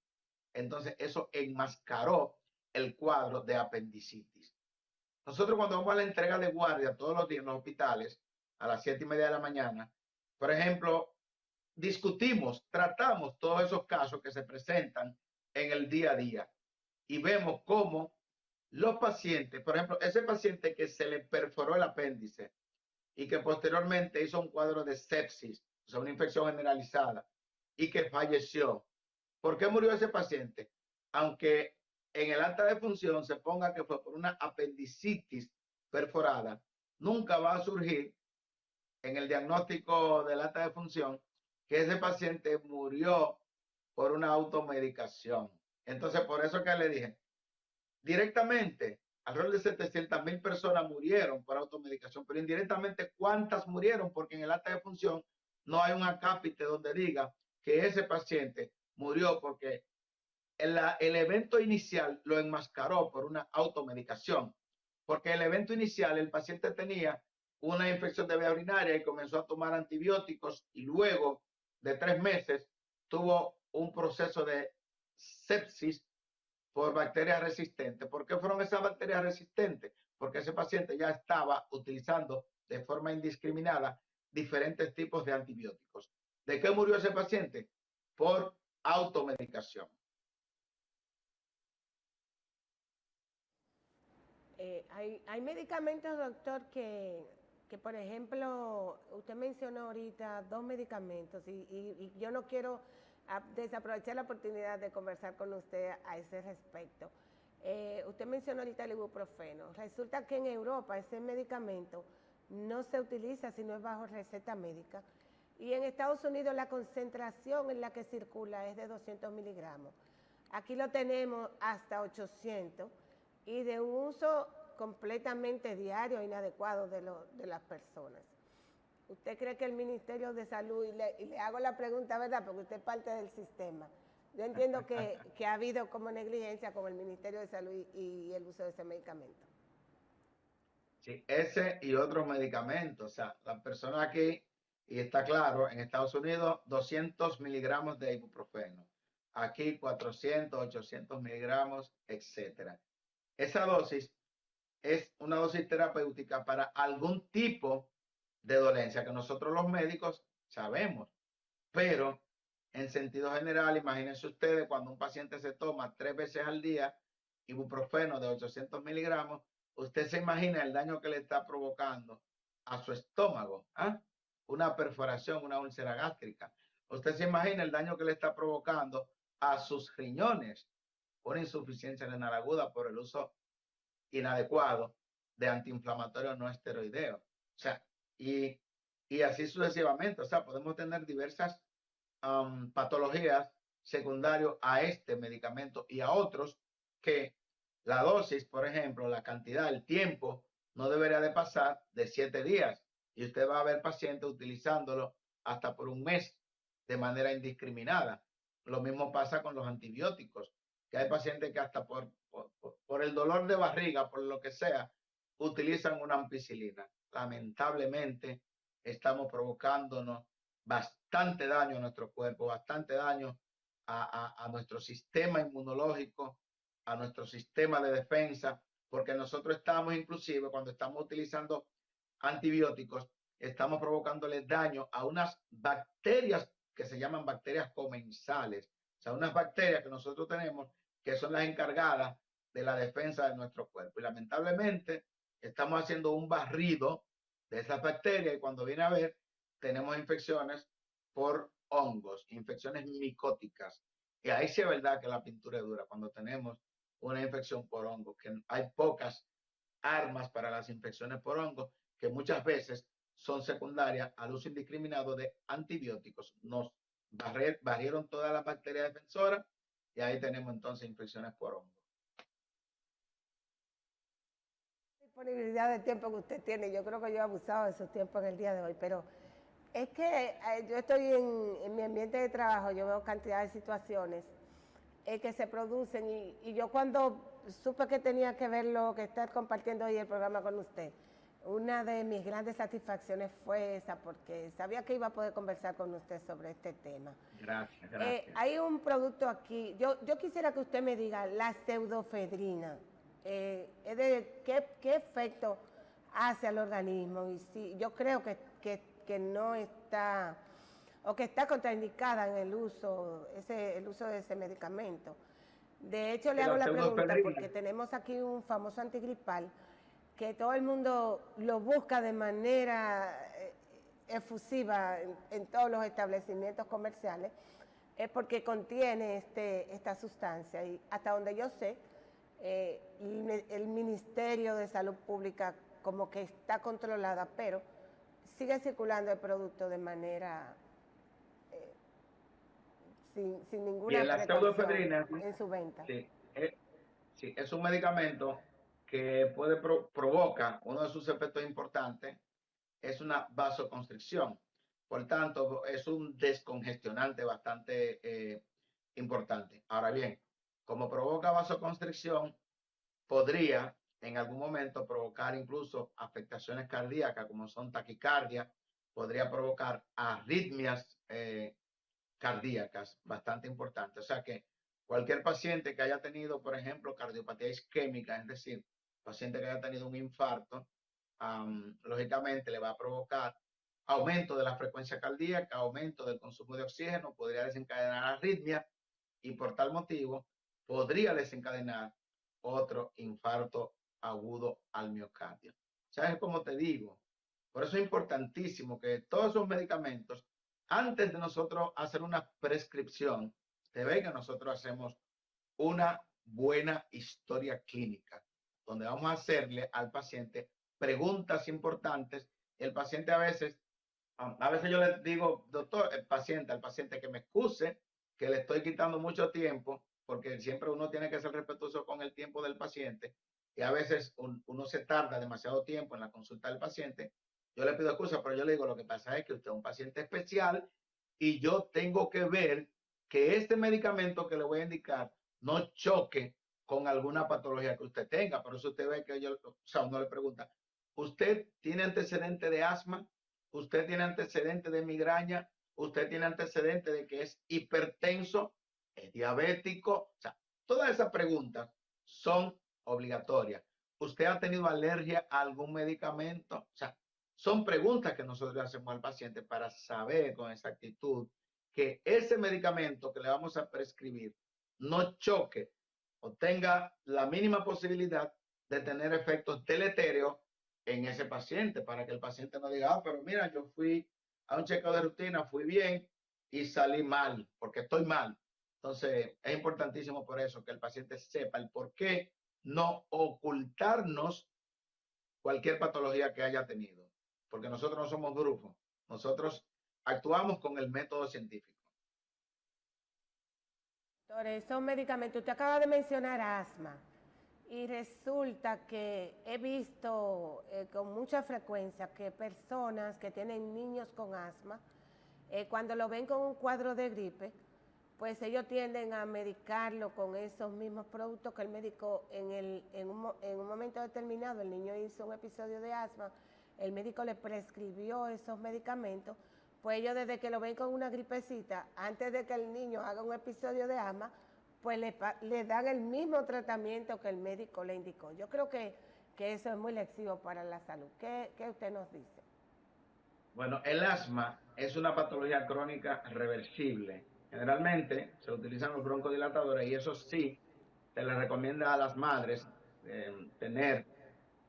Speaker 2: Entonces eso enmascaró el cuadro de apendicitis. Nosotros cuando vamos a la entrega de guardia todos los días en los hospitales, a las 7:30 de la mañana, por ejemplo, discutimos, tratamos todos esos casos que se presentan en el día a día y vemos cómo los pacientes, por ejemplo, ese paciente que se le perforó el apéndice y que posteriormente hizo un cuadro de sepsis, o sea, una infección generalizada, y que falleció. ¿Por qué murió ese paciente? Aunque en el acta de función se ponga que fue por una apendicitis perforada, nunca va a surgir en el diagnóstico del acta de función que ese paciente murió por una automedicación. Entonces, por eso que le dije, directamente, alrededor de 700,000 personas murieron por automedicación, pero indirectamente, ¿cuántas murieron? Porque en el acta de función no hay un acápite donde diga que ese paciente murió porque el evento inicial lo enmascaró por una automedicación. Porque el evento inicial, el paciente tenía una infección de vía urinaria y comenzó a tomar antibióticos y luego de 3 meses tuvo un proceso de sepsis por bacterias resistentes. ¿Por qué fueron esas bacterias resistentes? Porque ese paciente ya estaba utilizando de forma indiscriminada diferentes tipos de antibióticos. ¿De qué murió ese paciente? Por automedicación.
Speaker 1: Hay medicamentos, doctor, que, por ejemplo, usted mencionó ahorita 2 medicamentos y yo no quiero desaprovechar la oportunidad de conversar con usted a ese respecto. Usted mencionó ahorita el ibuprofeno. Resulta que en Europa ese medicamento no se utiliza si no es bajo receta médica y en Estados Unidos la concentración en la que circula es de 200 miligramos. Aquí lo tenemos hasta 800 y de un uso completamente diario, inadecuado de las personas. ¿Usted cree que el Ministerio de Salud, y le hago la pregunta, ¿verdad? Porque usted es parte del sistema. Yo entiendo que ha habido como negligencia con el Ministerio de Salud y el uso de ese medicamento.
Speaker 2: Sí, ese y otros medicamentos. O sea, las personas aquí, y está claro, en Estados Unidos 200 miligramos de ibuprofeno. Aquí 400, 800 miligramos, etcétera. Esa dosis es una dosis terapéutica para algún tipo de dolencia que nosotros los médicos sabemos, pero en sentido general, imagínense ustedes cuando un paciente se toma 3 veces al día ibuprofeno de 800 miligramos, usted se imagina el daño que le está provocando a su estómago, ¿ah? Una perforación, una úlcera gástrica. Usted se imagina el daño que le está provocando a sus riñones, una insuficiencia renal aguda por el uso inadecuado de antiinflamatorios no esteroideos. O sea, y así sucesivamente. O sea, podemos tener diversas patologías secundarias a este medicamento y a otros que la dosis, por ejemplo, la cantidad, el tiempo, no debería de pasar de 7 días. Y usted va a ver pacientes utilizándolo hasta por un mes de manera indiscriminada. Lo mismo pasa con los antibióticos, que hay pacientes que hasta por el dolor de barriga, por lo que sea, utilizan una ampicilina. Lamentablemente, estamos provocándonos bastante daño a nuestro cuerpo, bastante daño a nuestro sistema inmunológico, a nuestro sistema de defensa, porque nosotros estamos inclusive cuando estamos utilizando antibióticos, estamos provocándole daño a unas bacterias que se llaman bacterias comensales, o sea, unas bacterias que nosotros tenemos que son las encargadas de la defensa de nuestro cuerpo. Y lamentablemente estamos haciendo un barrido de esas bacterias y cuando viene a ver, tenemos infecciones por hongos, infecciones micóticas. Y ahí sí es verdad que la pintura es dura, cuando tenemos una infección por hongos, que hay pocas armas para las infecciones por hongos, que muchas veces son secundarias al uso indiscriminado de antibióticos. Nos barrieron todas las bacterias defensoras y ahí tenemos entonces infecciones por hongos.
Speaker 1: Disponibilidad de tiempo que usted tiene, yo creo que yo he abusado de esos tiempos en el día de hoy, pero es que yo estoy en mi ambiente de trabajo, yo veo cantidad de situaciones que se producen y yo cuando supe que tenía que verlo, que estar compartiendo hoy el programa con usted, una de mis grandes satisfacciones fue esa, porque sabía que iba a poder conversar con usted sobre este tema.
Speaker 2: Gracias, gracias.
Speaker 1: Hay un producto aquí, yo quisiera que usted me diga, la pseudoefedrina, ¿qué efecto hace al organismo? Y sí, yo creo que no está, o que está contraindicada en el uso de ese medicamento. De hecho, le hago la pregunta porque tenemos aquí un famoso antigripal que todo el mundo lo busca de manera efusiva en todos los establecimientos comerciales, es porque contiene esta sustancia. Y hasta donde yo sé, el Ministerio de Salud Pública como que está controlada, pero sigue circulando el producto de manera sin ninguna precaución en su venta.
Speaker 2: Sí, es un medicamento que provoca, uno de sus efectos importantes es una vasoconstricción. Por tanto, es un descongestionante bastante importante. Ahora bien, como provoca vasoconstricción, podría en algún momento provocar incluso afectaciones cardíacas, como son taquicardia, podría provocar arritmias cardíacas bastante importantes. O sea que cualquier paciente que haya tenido, por ejemplo, cardiopatía isquémica, es decir, paciente que haya tenido un infarto, lógicamente le va a provocar aumento de la frecuencia cardíaca, aumento del consumo de oxígeno, podría desencadenar arritmia y por tal motivo podría desencadenar otro infarto agudo al miocardio. ¿Sabes cómo te digo? Por eso es importantísimo que todos esos medicamentos, antes de nosotros hacer una prescripción, te ve que nosotros hacemos una buena historia clínica, donde vamos a hacerle al paciente preguntas importantes. El paciente a veces yo le digo, doctor, al paciente que me excuse, que le estoy quitando mucho tiempo, porque siempre uno tiene que ser respetuoso con el tiempo del paciente, y a veces uno se tarda demasiado tiempo en la consulta del paciente. Yo le pido excusa, pero yo le digo, lo que pasa es que usted es un paciente especial y yo tengo que ver que este medicamento que le voy a indicar no choque con alguna patología que usted tenga. Por eso usted ve que uno le pregunta, ¿usted tiene antecedente de asma? ¿Usted tiene antecedente de migraña? ¿Usted tiene antecedente de que es hipertenso? ¿Es diabético? O sea, todas esas preguntas son obligatorias. ¿Usted ha tenido alergia a algún medicamento? O sea, son preguntas que nosotros le hacemos al paciente para saber con exactitud que ese medicamento que le vamos a prescribir no choque o tenga la mínima posibilidad de tener efectos deletéreos en ese paciente, para que el paciente no diga, pero mira, yo fui a un chequeo de rutina, fui bien y salí mal, porque estoy mal. Entonces, es importantísimo por eso que el paciente sepa el por qué no ocultarnos cualquier patología que haya tenido, porque nosotros no somos brujos, nosotros actuamos con el método científico.
Speaker 1: Doctor, esos medicamentos, usted acaba de mencionar asma, y resulta que he visto con mucha frecuencia que personas que tienen niños con asma, cuando lo ven con un cuadro de gripe, pues ellos tienden a medicarlo con esos mismos productos que el médico en un momento determinado, el niño hizo un episodio de asma, el médico le prescribió esos medicamentos, pues ellos desde que lo ven con una gripecita, antes de que el niño haga un episodio de asma, pues le dan el mismo tratamiento que el médico le indicó. Yo creo que eso es muy lesivo para la salud. ¿Qué usted nos dice?
Speaker 2: Bueno, el asma es una patología crónica reversible. Generalmente se utilizan los broncodilatadores y eso sí, se les recomienda a las madres tener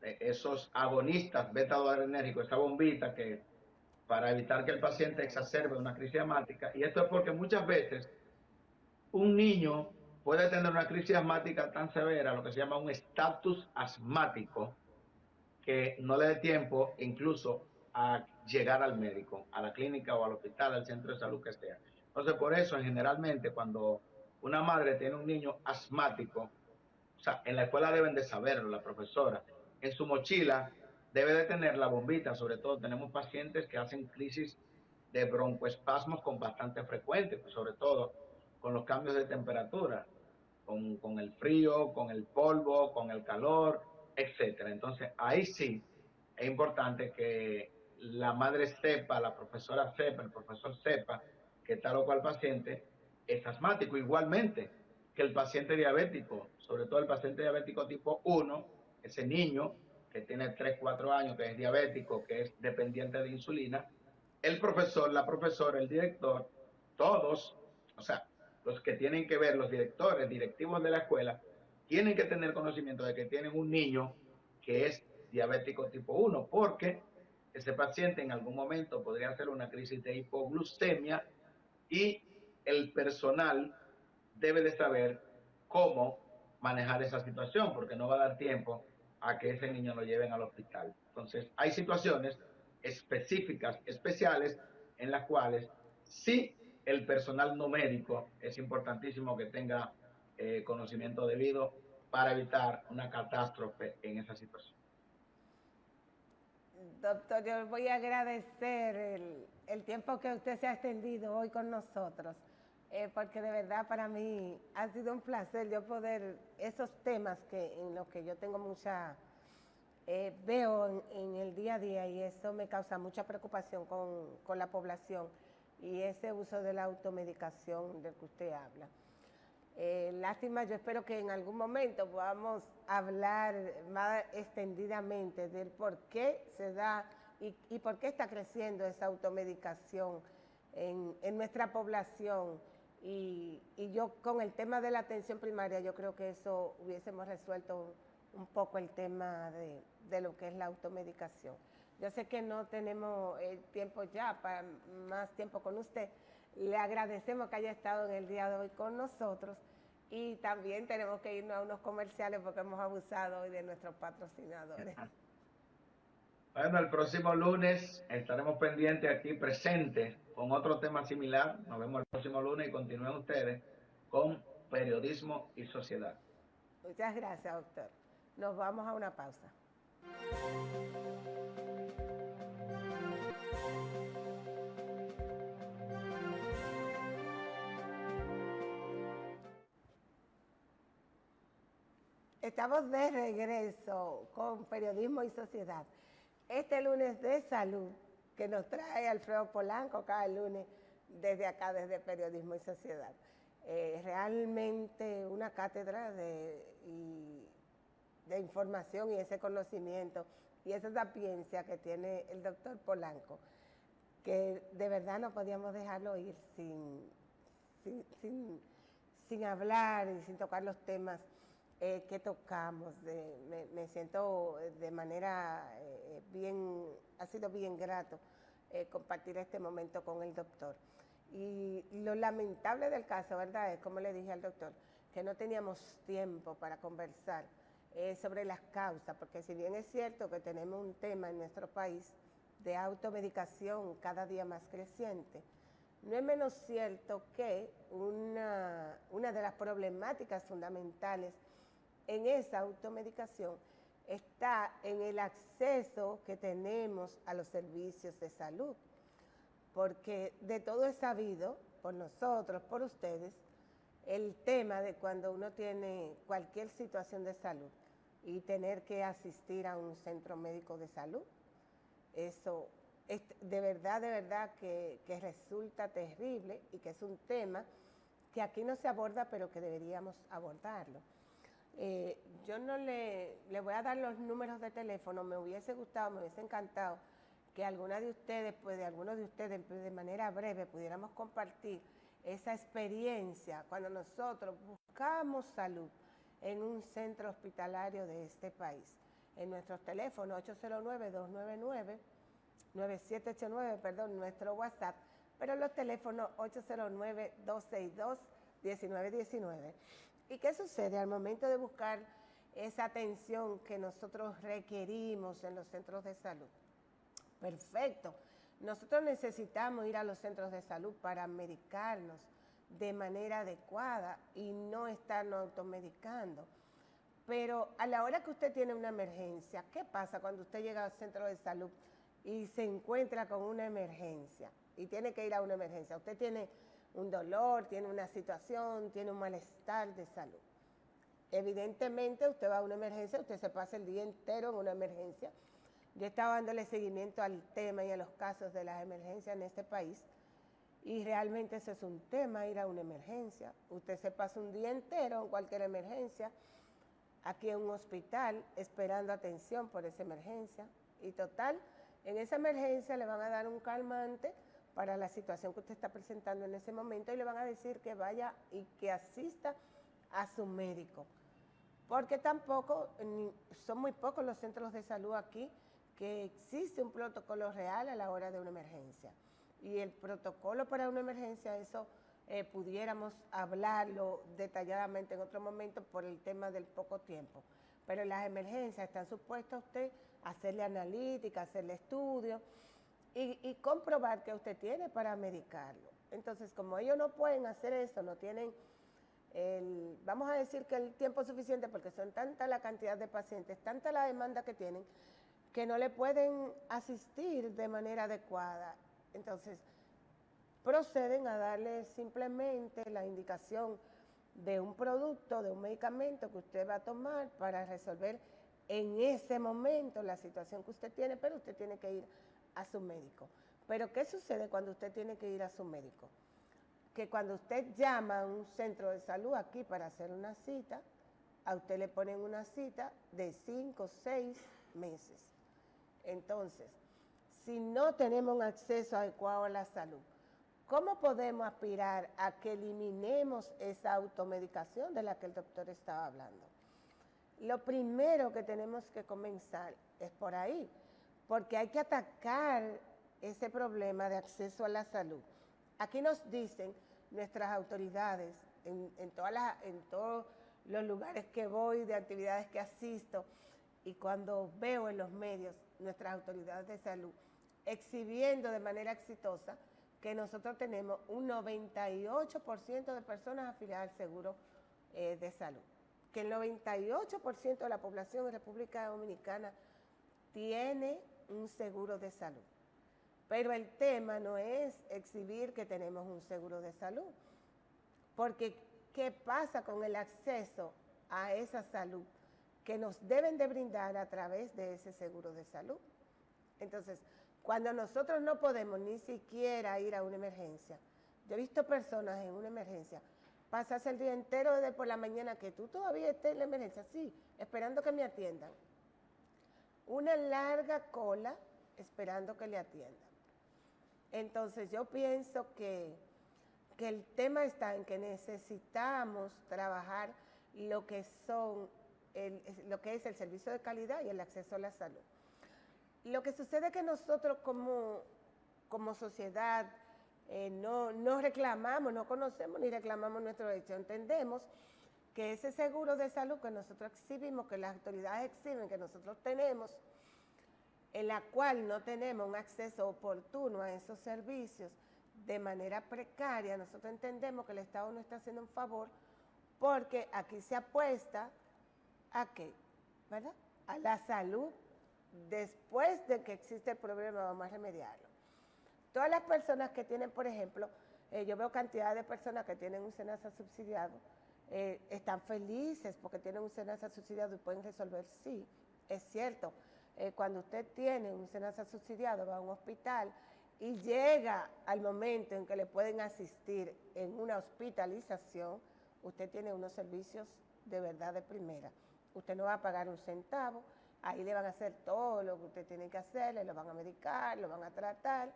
Speaker 2: esos agonistas beta-adrenérgicos, esa bombita que para evitar que el paciente exacerbe una crisis asmática. Y esto es porque muchas veces un niño puede tener una crisis asmática tan severa, lo que se llama un estatus asmático, que no le dé tiempo incluso a llegar al médico, a la clínica o al hospital, al centro de salud que sea. Entonces, por eso, generalmente, cuando una madre tiene un niño asmático, o sea, en la escuela deben de saberlo, la profesora, en su mochila debe de tener la bombita. Sobre todo tenemos pacientes que hacen crisis de broncoespasmos con bastante frecuencia, pues sobre todo con los cambios de temperatura, con el frío, con el polvo, con el calor, etcétera. Entonces, ahí sí es importante que la madre sepa, la profesora sepa, el profesor sepa que tal o cual paciente es asmático. Igualmente que el paciente diabético, sobre todo el paciente diabético tipo 1, ese niño que tiene 3, 4 años, que es diabético, que es dependiente de insulina, el profesor, la profesora, el director, todos, o sea, los que tienen que ver, los directores, directivos de la escuela, tienen que tener conocimiento de que tienen un niño que es diabético tipo 1, porque ese paciente en algún momento podría hacer una crisis de hipoglucemia y el personal debe de saber cómo manejar esa situación, porque no va a dar tiempo a que ese niño lo lleven al hospital. Entonces, hay situaciones específicas, especiales, en las cuales sí el personal no médico es importantísimo que tenga conocimiento debido para evitar una catástrofe en esa situación.
Speaker 1: Doctor, yo voy a agradecer el tiempo que usted se ha extendido hoy con nosotros, porque de verdad para mí ha sido un placer yo poder, esos temas en los que yo tengo mucha, veo en el día a día y eso me causa mucha preocupación con la población y ese uso de la automedicación del que usted habla. Lástima, yo espero que en algún momento podamos hablar más extendidamente del por qué se da y por qué está creciendo esa automedicación en nuestra población. Y yo con el tema de la atención primaria, yo creo que eso hubiésemos resuelto un poco el tema de lo que es la automedicación. Yo sé que no tenemos tiempo ya para más tiempo con usted. Le agradecemos que haya estado en el día de hoy con nosotros y también tenemos que irnos a unos comerciales porque hemos abusado hoy de nuestros patrocinadores.
Speaker 2: Bueno, el próximo lunes estaremos pendientes aquí presentes con otro tema similar. Nos vemos el próximo lunes y continúen ustedes con Periodismo y Sociedad.
Speaker 1: Muchas gracias, doctor. Nos vamos a una pausa. Estamos de regreso con Periodismo y Sociedad. Este lunes de salud que nos trae Alfredo Polanco cada lunes desde acá, desde Periodismo y Sociedad. Realmente una cátedra de información y ese conocimiento y esa sapiencia que tiene el doctor Polanco, que de verdad no podíamos dejarlo ir sin hablar y sin tocar los temas que tocamos. Me siento de manera bien, ha sido bien grato compartir este momento con el doctor. Y lo lamentable del caso, ¿verdad? Es como le dije al doctor, que no teníamos tiempo para conversar sobre las causas, porque si bien es cierto que tenemos un tema en nuestro país de automedicación cada día más creciente, no es menos cierto que una de las problemáticas fundamentales en esa automedicación está en el acceso que tenemos a los servicios de salud, porque de todo es sabido, por nosotros, por ustedes, el tema de cuando uno tiene cualquier situación de salud y tener que asistir a un centro médico de salud. Eso es de verdad que resulta terrible y que es un tema que aquí no se aborda, pero que deberíamos abordarlo. Yo no le voy a dar los números de teléfono, me hubiese gustado, me hubiese encantado que algunos de ustedes de manera breve pudiéramos compartir esa experiencia cuando nosotros buscamos salud en un centro hospitalario de este país. En nuestros teléfonos 809-299-9789, perdón, nuestro WhatsApp, pero los teléfonos 809-262-1919. ¿Y qué sucede al momento de buscar esa atención que nosotros requerimos en los centros de salud? Perfecto. Nosotros necesitamos ir a los centros de salud para medicarnos de manera adecuada y no estarnos automedicando. Pero a la hora que usted tiene una emergencia, ¿qué pasa cuando usted llega al centro de salud y se encuentra con una emergencia y tiene que ir a una emergencia? Usted tiene un dolor, tiene una situación, tiene un malestar de salud. Evidentemente usted va a una emergencia, usted se pasa el día entero en una emergencia. Yo estaba dándole seguimiento al tema y a los casos de las emergencias en este país y realmente ese es un tema, ir a una emergencia. Usted se pasa un día entero en cualquier emergencia, aquí en un hospital, esperando atención por esa emergencia y total, En esa emergencia le van a dar un calmante para la situación que usted está presentando en ese momento y le van a decir que vaya y que asista a su médico. Porque tampoco, son muy pocos los centros de salud aquí que existe un protocolo real a la hora de una emergencia. Y el protocolo para una emergencia, eso pudiéramos hablarlo detalladamente en otro momento por el tema del poco tiempo. Pero las emergencias están supuestas a usted hacerle analítica, hacerle estudios y comprobar que usted tiene para medicarlo. Entonces, como ellos no pueden hacer eso, no tienen vamos a decir que el tiempo suficiente, porque son tanta la cantidad de pacientes, tanta la demanda que tienen, que no le pueden asistir de manera adecuada. Entonces, proceden a darle simplemente la indicación de un producto, de un medicamento que usted va a tomar para resolver en ese momento la situación que usted tiene, pero usted tiene que ir a su médico. Pero ¿qué sucede cuando usted tiene que ir a su médico? Que cuando usted llama a un centro de salud aquí para hacer una cita, a usted le ponen una cita de 5 o 6 meses. Entonces, si no tenemos un acceso adecuado a la salud, ¿cómo podemos aspirar a que eliminemos esa automedicación de la que el doctor estaba hablando? Lo primero que tenemos que comenzar es por ahí, porque hay que atacar ese problema de acceso a la salud. Aquí nos dicen nuestras autoridades en todos los lugares que voy, de actividades que asisto, y cuando veo en los medios nuestras autoridades de salud exhibiendo de manera exitosa que nosotros tenemos un 98% de personas afiliadas al seguro de salud, que el 98% de la población en República Dominicana tiene un seguro de salud. Pero el tema no es exhibir que tenemos un seguro de salud, porque ¿qué pasa con el acceso a esa salud que nos deben de brindar a través de ese seguro de salud? Entonces, cuando nosotros no podemos ni siquiera ir a una emergencia, yo he visto personas en una emergencia pasarse el día entero desde por la mañana, que tú todavía estés en la emergencia, sí, esperando que me atiendan. Una larga cola esperando que le atiendan. Entonces yo pienso que el tema está en que necesitamos trabajar lo que es el servicio de calidad y el acceso a la salud. Lo que sucede es que nosotros como sociedad no reclamamos, no conocemos ni reclamamos nuestro derecho. Entendemos que ese seguro de salud que nosotros exhibimos, que las autoridades exhiben, que nosotros tenemos, en la cual no tenemos un acceso oportuno a esos servicios de manera precaria, nosotros entendemos que el Estado no está haciendo un favor, porque aquí se apuesta a ¿qué? ¿Verdad? A la salud. Después de que existe el problema, vamos a remediarlo. Todas las personas que tienen, por ejemplo, yo veo cantidad de personas que tienen un SENASA subsidiado, están felices porque tienen un SENASA subsidiado y pueden resolver, sí, es cierto. Cuando usted tiene un SENASA subsidiado, va a un hospital y llega al momento en que le pueden asistir en una hospitalización, usted tiene unos servicios de verdad de primera. Usted no va a pagar un centavo, ahí le van a hacer todo lo que usted tiene que hacer, le lo van a medicar, lo van a tratar,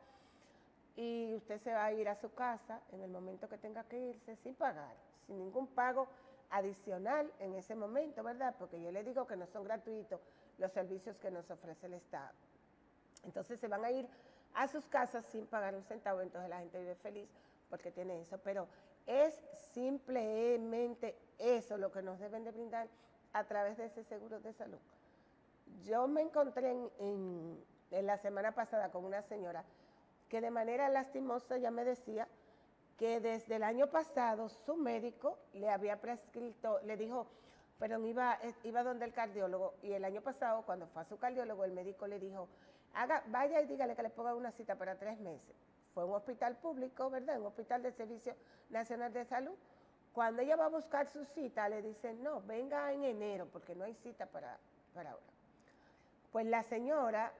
Speaker 1: y usted se va a ir a su casa en el momento que tenga que irse sin pagar, sin ningún pago adicional en ese momento, ¿verdad? Porque yo le digo que no son gratuitos los servicios que nos ofrece el Estado. Entonces se van a ir a sus casas sin pagar un centavo, entonces la gente vive feliz porque tiene eso, pero es simplemente eso lo que nos deben de brindar a través de ese seguro de salud. Yo me encontré en la semana pasada con una señora que de manera lastimosa ya me decía que desde el año pasado su médico le había prescrito, le dijo, pero iba donde el cardiólogo, y el año pasado cuando fue a su cardiólogo el médico le dijo, vaya y dígale que le ponga una cita para 3 meses. Fue a un hospital público, ¿verdad? Un hospital del Servicio Nacional de Salud. Cuando ella va a buscar su cita le dicen, no, venga en enero porque no hay cita para ahora. Pues la señora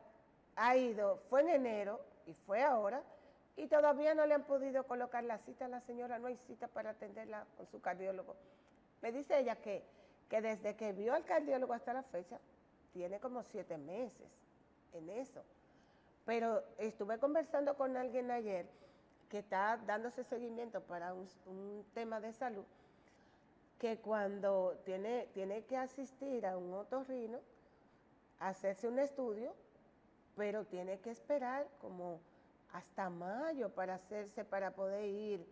Speaker 1: fue en enero y fue ahora, y todavía no le han podido colocar la cita a la señora, no hay cita para atenderla con su cardiólogo. Me dice ella que desde que vio al cardiólogo hasta la fecha, tiene como 7 meses en eso. Pero estuve conversando con alguien ayer que está dándose seguimiento para un tema de salud, que cuando tiene que asistir a un otorrino, hacerse un estudio, pero tiene que esperar como hasta mayo para poder ir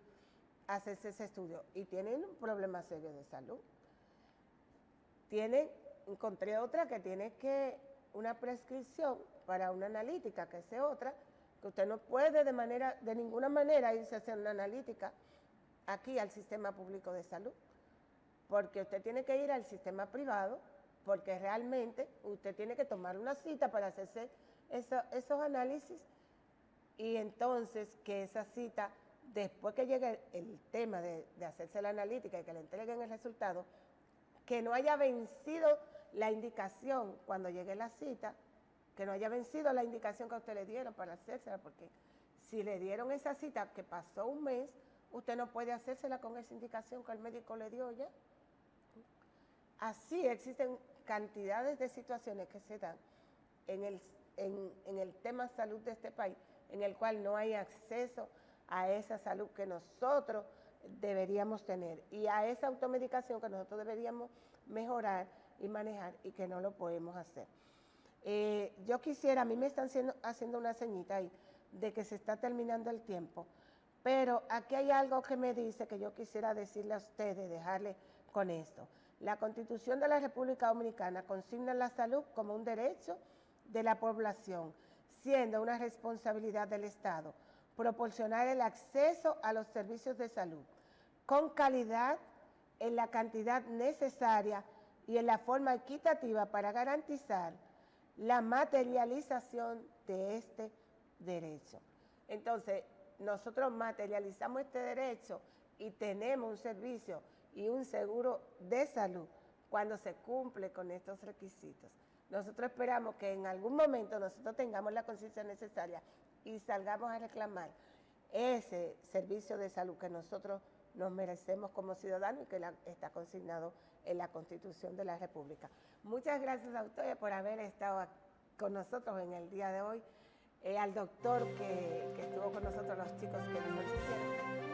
Speaker 1: a hacerse ese estudio. Y tienen un problema serio de salud. Encontré otra que tiene una prescripción para una analítica, que es otra, que usted no puede de ninguna manera irse a hacer una analítica aquí al sistema público de salud, porque usted tiene que ir al sistema privado, porque realmente usted tiene que tomar una cita para hacerse esos análisis, y entonces que esa cita, después que llegue el tema de hacerse la analítica y que le entreguen el resultado, que no haya vencido la indicación cuando llegue la cita, que no haya vencido la indicación que a usted le dieron para hacérsela, porque si le dieron esa cita que pasó un mes, usted no puede hacérsela con esa indicación que el médico le dio ya. Así existen cantidades de situaciones que se dan en el tema salud de este país, en el cual no hay acceso a esa salud que nosotros deberíamos tener y a esa automedicación que nosotros deberíamos mejorar y manejar, y que no lo podemos hacer. Yo quisiera, a mí me están haciendo una señita ahí de que se está terminando el tiempo, pero aquí hay algo que me dice que yo quisiera decirle a ustedes, dejarle con esto. La Constitución de la República Dominicana consigna la salud como un derecho de la población, siendo una responsabilidad del Estado proporcionar el acceso a los servicios de salud con calidad, en la cantidad necesaria y en la forma equitativa para garantizar la materialización de este derecho. Entonces, nosotros materializamos este derecho y tenemos un servicio y un seguro de salud cuando se cumple con estos requisitos. Nosotros esperamos que en algún momento nosotros tengamos la conciencia necesaria y salgamos a reclamar ese servicio de salud que nosotros nos merecemos como ciudadanos y que está consignado en la Constitución de la República. Muchas gracias a ustedes por haber estado con nosotros en el día de hoy, al doctor que estuvo con nosotros, los chicos que nos asistieron.